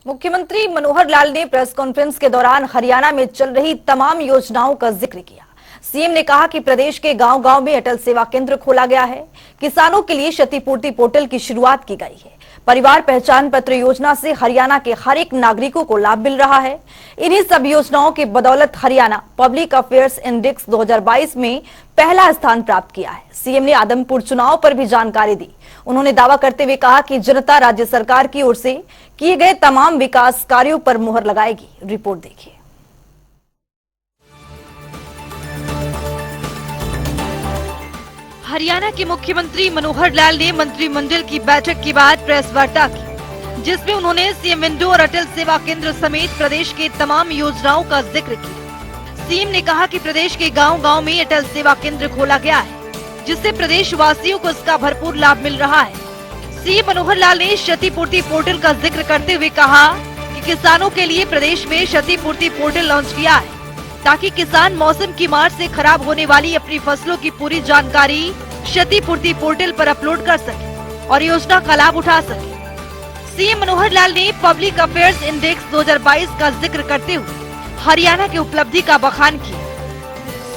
मुख्यमंत्री मनोहर लाल ने press conference के दौरान हरियाणा में चल रही तमाम योजनाओं का जिक्र किया। सीएम ने कहा कि प्रदेश के गांव-गांव में अटल सेवा केंद्र खोला गया है। किसानों के लिए क्षतिपूर्ति पोर्टल की शुरुआत की गई है। परिवार पहचान पत्र योजना से हरियाणा के हर एक नागरिकों को लाभ मिल रहा है। इन्हीं सब योजनाओं के बदौलत हरियाणा पब्लिक अफेयर्स इंडेक्स 2022 में पहला स्थान प्राप्त किया है। सीएम ने आदमपुर चुनाव पर भी जानकारी दी। उन्होंने दावा करते हुए कहा कि जनता राज्य सरकार की ओर से किए गए तमाम विकास कार्यों पर मुहर लगाएगी। रिपोर्ट देखिए। हरियाणा के मुख्यमंत्री मनोहर लाल ने मंत्रिमंडल की बैठक के बाद प्रेस वार्ता की, जिसमें उन्होंने सीएम विंडो और अटल सेवा केंद्र समेत प्रदेश के तमाम योजनाओं का जिक्र किया। सीएम ने कहा कि प्रदेश के गांव-गांव में अटल सेवा केंद्र खोला गया है, जिससे प्रदेश वासियों को इसका भरपूर लाभ मिल रहा है। सीएम मनोहर लाल ने क्षतिपूर्ति पोर्टल का जिक्र करते हुए कहा कि किसानों के लिए प्रदेश में क्षतिपूर्ति पोर्टल लॉन्च किया है, ताकि किसान मौसम की मार से खराब होने वाली अपनी फसलों की पूरी जानकारी क्षतिपूर्ति पोर्टल पर अपलोड कर सके और योजना का लाभ उठा सके। सीएम मनोहर लाल ने पब्लिक अफेयर्स इंडेक्स 2022 का जिक्र करते हुए हरियाणा की उपलब्धि का बखान किया।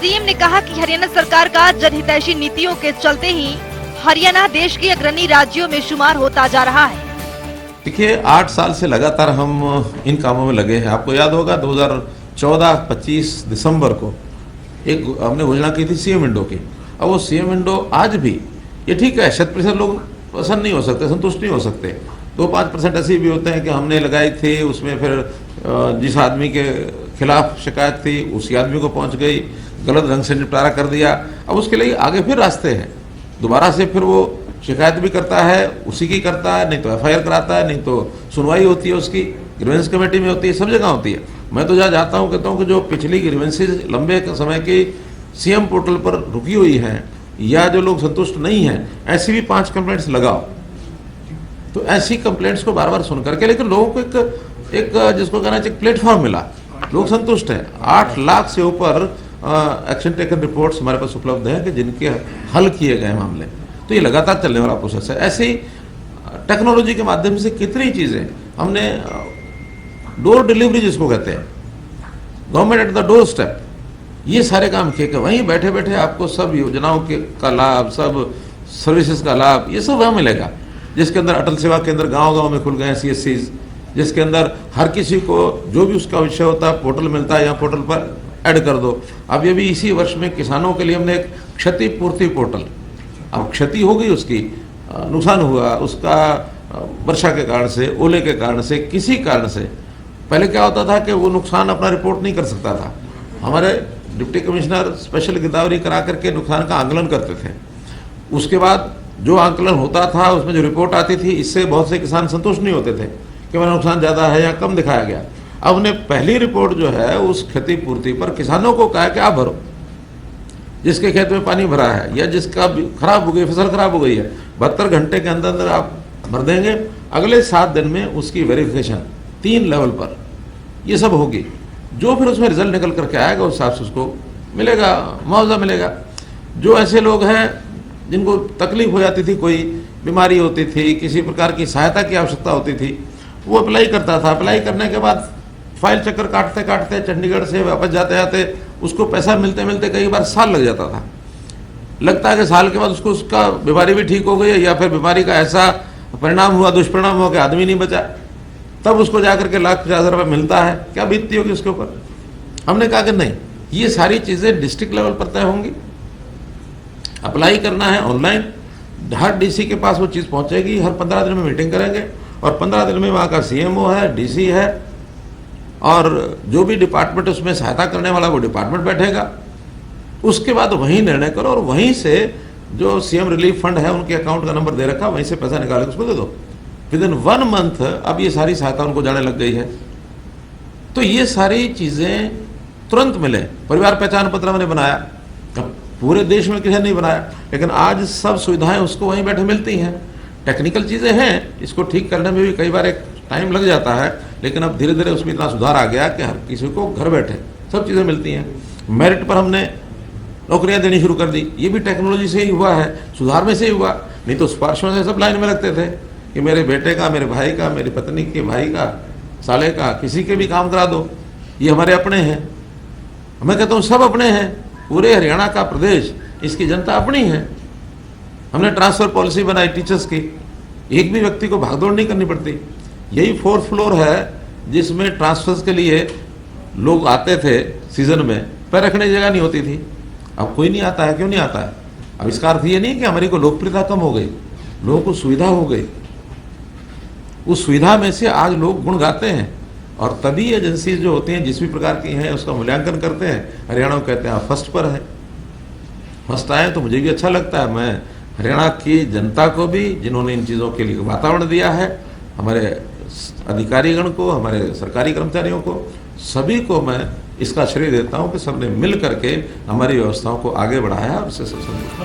सीएम ने कहा कि हरियाणा सरकार का जनहितैषी नीतियों के चलते ही हरियाणा देश के अग्रणी राज्यों में शुमार होता जा रहा है। देखिए, 8 साल से लगातार हम इन कामों में लगे हैं। आपको याद होगा 2014-25 दिसंबर को एक हमने घोषणा की थी सीएम विंडो की। अब वो सीएम विंडो आज भी, ये ठीक है, 100% लोग पसंद नहीं हो सकते, संतुष्ट नहीं हो सकते। 2-5% ऐसे भी होते हैं कि हमने लगाई थी, उसमें फिर जिस आदमी के खिलाफ शिकायत थी उसी आदमी को पहुंच गई, गलत ढंग से निपटारा कर दिया। अब उसके लिए आगे फिर रास्ते हैं, दोबारा से फिर वो शिकायत भी करता है, उसी की करता है, नहीं तो एफआईआर कराता है, नहीं तो सुनवाई होती है उसकी, ग्रीवेंस कमेटी में होती है, सब जगह होती है। मैं तो जहाँ जाता हूँ कहता हूँ कि जो पिछली ग्रीवेंसेज लंबे समय की सीएम पोर्टल पर रुकी हुई हैं या जो लोग संतुष्ट नहीं हैं, ऐसी भी 5 कंप्लेंट्स लगाओ। तो ऐसी कंप्लेंट्स को बार बार सुन करके, लेकिन लोगों को एक जिसको कहना चाहिए प्लेटफॉर्म मिला, लोग संतुष्ट हैं। 8 लाख से ऊपर एक्शन टेकन रिपोर्ट्स हमारे पास उपलब्ध हैं कि जिनके हल किए गए मामले। तो ये लगातार चलने वाला प्रोसेस है। ऐसे ही टेक्नोलॉजी के माध्यम से कितनी चीज़ें हमने, डोर डिलीवरी जिसको कहते हैं, government at the door step, ये सारे काम किए कि वहीं बैठे बैठे आपको सब योजनाओं के का लाभ, सब सर्विसेज का लाभ, ये सब वहाँ मिलेगा। जिसके अंदर अटल सेवा केंद्र गांव-गांव में खुल गए हैं, सीएससीज, जिसके अंदर हर किसी को जो भी उसका विषय होता है पोर्टल मिलता है, यहाँ पोर्टल पर ऐड कर दो। अब ये भी इसी वर्ष में किसानों के लिए हमने एक क्षतिपूर्ति पोर्टल, अब क्षति हो गई उसकी, नुकसान हुआ उसका वर्षा के कारण से, ओले के कारण से, किसी कारण से। पहले क्या होता था कि वो नुकसान अपना रिपोर्ट नहीं कर सकता था, हमारे डिप्टी कमिश्नर स्पेशल गिरदावरी करा करके नुकसान का आंकलन करते थे। उसके बाद जो आंकलन होता था उसमें जो रिपोर्ट आती थी, इससे बहुत से किसान संतुष्ट नहीं होते थे कि मेरा नुकसान ज़्यादा है या कम दिखाया गया। अब ने पहली रिपोर्ट जो है उस क्षतिपूर्ति पर किसानों को कहा कि आप भरो, जिसके खेत में पानी भरा है या जिसका खराब हो गई, फसल खराब हो गई है, 72 घंटे के अंदर अंदर आप भर देंगे। अगले 7 दिन में उसकी वेरिफिकेशन 3 लेवल पर ये सब होगी। जो फिर उसमें रिजल्ट निकल करके आएगा उस हिसाब से उसको मिलेगा, मुआवजा मिलेगा। जो ऐसे लोग हैं जिनको तकलीफ हो जाती थी, कोई बीमारी होती थी, किसी प्रकार की सहायता की आवश्यकता होती थी, वो अप्लाई करता था। अप्लाई करने के बाद फाइल चक्कर काटते काटते चंडीगढ़ से वापस जाते जाते उसको पैसा मिलते मिलते कई बार साल लग जाता था। लगता है कि साल के बाद उसको उसका बीमारी भी ठीक हो गई है या फिर बीमारी का ऐसा परिणाम हुआ, दुष्परिणाम हुआ कि आदमी नहीं बचा, तब उसको जाकर के 1,50,000 रुपये मिलता है। क्या बीतती होगी उसके ऊपर। हमने कहा कि नहीं, ये सारी चीज़ें डिस्ट्रिक्ट लेवल पर तय होंगी। अप्लाई करना है ऑनलाइन, हर डीसी के पास वो चीज़ पहुंचेगी। हर 15 दिन में मीटिंग करेंगे और 15 दिन में वहाँ का सीएमओ है, डीसी है और जो भी डिपार्टमेंट उसमें सहायता करने वाला वो डिपार्टमेंट बैठेगा। उसके बाद वहीं निर्णय करो और वहीं से जो सीएम रिलीफ फंड है उनके अकाउंट का नंबर दे रखा, वहीं से पैसा निकाल के उसको दे दो। विदिन 1 मंथ अब ये सारी सहायता उनको जाने लग गई है। तो ये सारी चीज़ें तुरंत मिले। परिवार पहचान पत्र मैंने बनाया, अब पूरे देश में किसी ने नहीं बनाया, लेकिन आज सब सुविधाएं उसको वहीं बैठे मिलती हैं। टेक्निकल चीज़ें हैं, इसको ठीक करने में भी कई बार एक टाइम लग जाता है, लेकिन अब धीरे धीरे उसमें इतना सुधार आ गया कि हर किसी को घर बैठे सब चीज़ें मिलती हैं। मेरिट पर हमने नौकरियां देनी शुरू कर दी, ये भी टेक्नोलॉजी से ही हुआ है, सुधार में से ही हुआ। नहीं तो स्पर्शों से सब लाइन में लगते थे कि मेरे बेटे का, मेरे भाई का, मेरी पत्नी के भाई का साले का किसी के भी काम करा दो, ये हमारे अपने हैं। मैं कहता हूँ सब अपने हैं, पूरे हरियाणा का प्रदेश, इसकी जनता अपनी है। हमने ट्रांसफर पॉलिसी बनाई टीचर्स की, एक भी व्यक्ति को भागदौड़ नहीं करनी पड़ती। यही 4th फ्लोर है जिसमें ट्रांसफर्स के लिए लोग आते थे सीजन में, पैर रखने की जगह नहीं होती थी। अब कोई नहीं आता है, क्यों नहीं आता है? अब इसका अर्थ ये नहीं कि हमारी को लोकप्रियता कम हो गई, लोगों को सुविधा हो गई। उस सुविधा में से आज लोग गुण गाते हैं, और तभी एजेंसी जो होती हैं जिस भी प्रकार की हैं उसका मूल्यांकन करते हैं। हरियाणा को कहते हैं आप फर्स्ट पर है, फर्स्ट आए तो मुझे भी अच्छा लगता है। मैं हरियाणा की जनता को भी, जिन्होंने इन चीज़ों के लिए वातावरण दिया है, हमारे अधिकारीगण को, हमारे सरकारी कर्मचारियों को, सभी को मैं इसका श्रेय देता हूं कि सबने मिल करके हमारी व्यवस्थाओं को आगे बढ़ाया और इससे सब संतुष्ट।